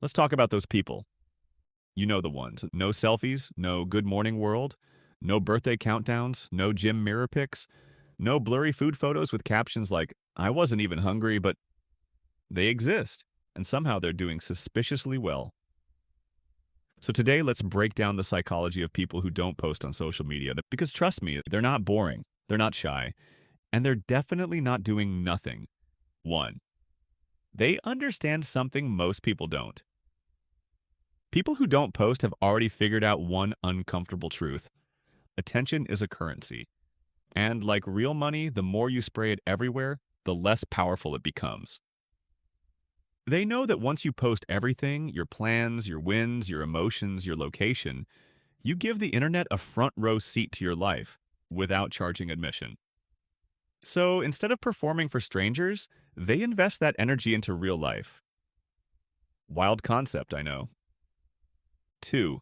Let's talk about those people. You know the ones. No selfies, no good morning world, no birthday countdowns, no gym mirror pics, no blurry food photos with captions like, I wasn't even hungry, but they exist. And somehow they're doing suspiciously well. So today, let's break down the psychology of people who don't post on social media. Because trust me, they're not boring, they're not shy, and they're definitely not doing nothing. One, they understand something most people don't. People who don't post have already figured out one uncomfortable truth. Attention is a currency. And like real money, the more you spray it everywhere, the less powerful it becomes. They know that once you post everything, your plans, your wins, your emotions, your location, you give the internet a front row seat to your life without charging admission. So instead of performing for strangers, they invest that energy into real life. Wild concept, I know. Two,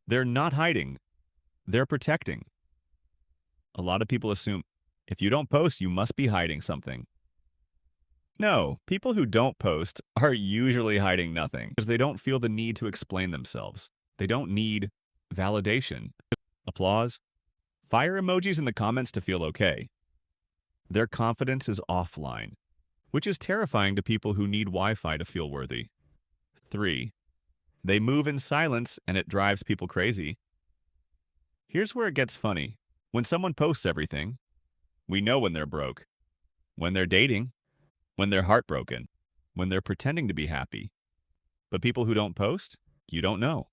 they're not hiding, they're protecting. A lot of people assume if you don't post, you must be hiding something. No, people who don't post are usually hiding nothing because they don't feel the need to explain themselves. They don't need validation, applause, fire emojis in the comments to feel okay. Their confidence is offline, which is terrifying to people who need Wi-Fi to feel worthy. 3. They move in silence and it drives people crazy. Here's where it gets funny. When someone posts everything, we know when they're broke, when they're dating, when they're heartbroken, when they're pretending to be happy. But people who don't post, you don't know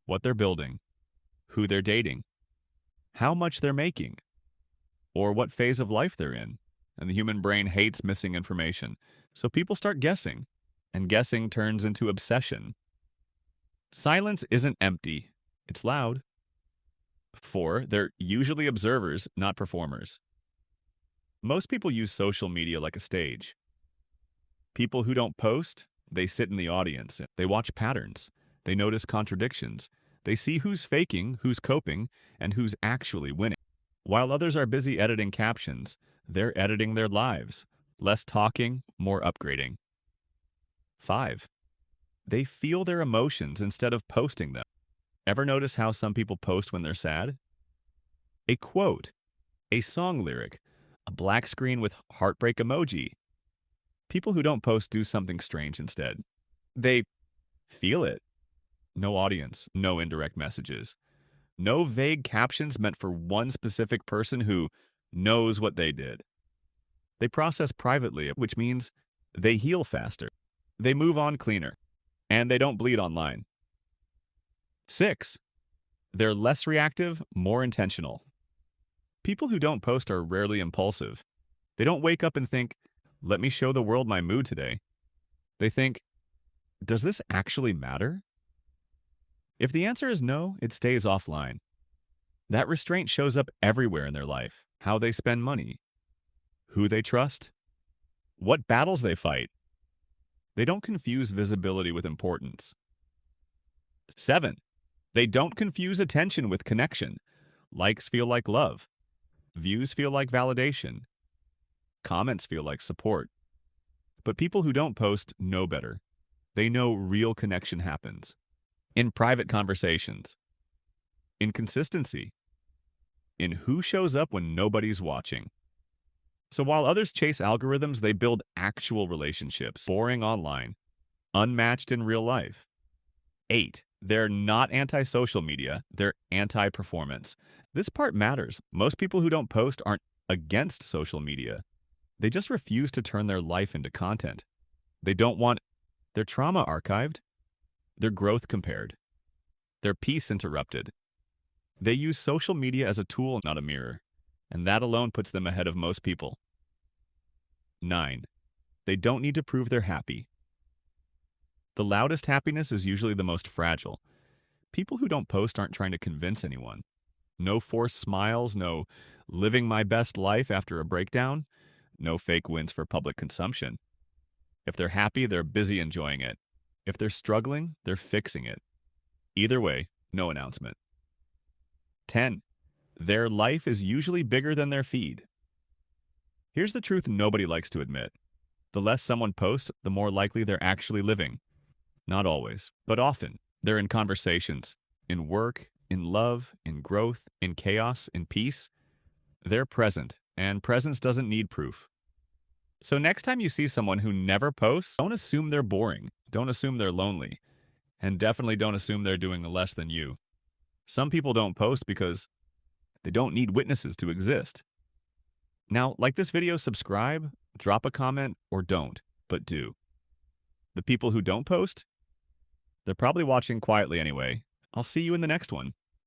what they're building, who they're dating, how much they're making, or what phase of life they're in. And the human brain hates missing information. So people start guessing, and guessing turns into obsession. Silence isn't empty, it's loud. 4, they're usually observers, not performers. Most people use social media like a stage. People who don't post, they sit in the audience. They watch patterns. They notice contradictions. They see who's faking, who's coping, and who's actually winning. While others are busy editing captions, they're editing their lives. Less talking, more upgrading. 5, they feel their emotions instead of posting them. Ever notice how some people post when they're sad? A quote, a song lyric, a black screen with heartbreak emoji. People who don't post do something strange instead. They feel it. No audience, no indirect messages. No vague captions meant for one specific person who knows what they did. They process privately, which means they heal faster. They move on cleaner. And they don't bleed online. 6, they're less reactive, more intentional. People who don't post are rarely impulsive. They don't wake up and think, let me show the world my mood today. They think, does this actually matter? If the answer is no, it stays offline. That restraint shows up everywhere in their life. How they spend money, who they trust, what battles they fight. They don't confuse visibility with importance. 7, they don't confuse attention with connection. Likes feel like love. Views feel like validation. Comments feel like support. But people who don't post know better. They know real connection happens. In private conversations. In consistency. In who shows up when nobody's watching. So while others chase algorithms, they build actual relationships, boring online, unmatched in real life. 8, they're not anti-social media, they're anti-performance. This part matters. Most people who don't post aren't against social media. They just refuse to turn their life into content. They don't want their trauma archived, their growth compared, their peace interrupted. They use social media as a tool, not a mirror, and that alone puts them ahead of most people. 9, they don't need to prove they're happy. The loudest happiness is usually the most fragile. People who don't post aren't trying to convince anyone. No forced smiles, no living my best life after a breakdown, no fake wins for public consumption. If they're happy, they're busy enjoying it. If they're struggling, they're fixing it. Either way, no announcement. 10, their life is usually bigger than their feed. Here's the truth nobody likes to admit. The less someone posts, the more likely they're actually living. Not always, but often. They're in conversations, in work, in love, in growth, in chaos, in peace. They're present, and presence doesn't need proof. So next time you see someone who never posts, don't assume they're boring. Don't assume they're lonely. And definitely don't assume they're doing less than you. Some people don't post because they don't need witnesses to exist. Now, like this video, subscribe, drop a comment, or don't, but do. The people who don't post, they're probably watching quietly anyway. I'll see you in the next one.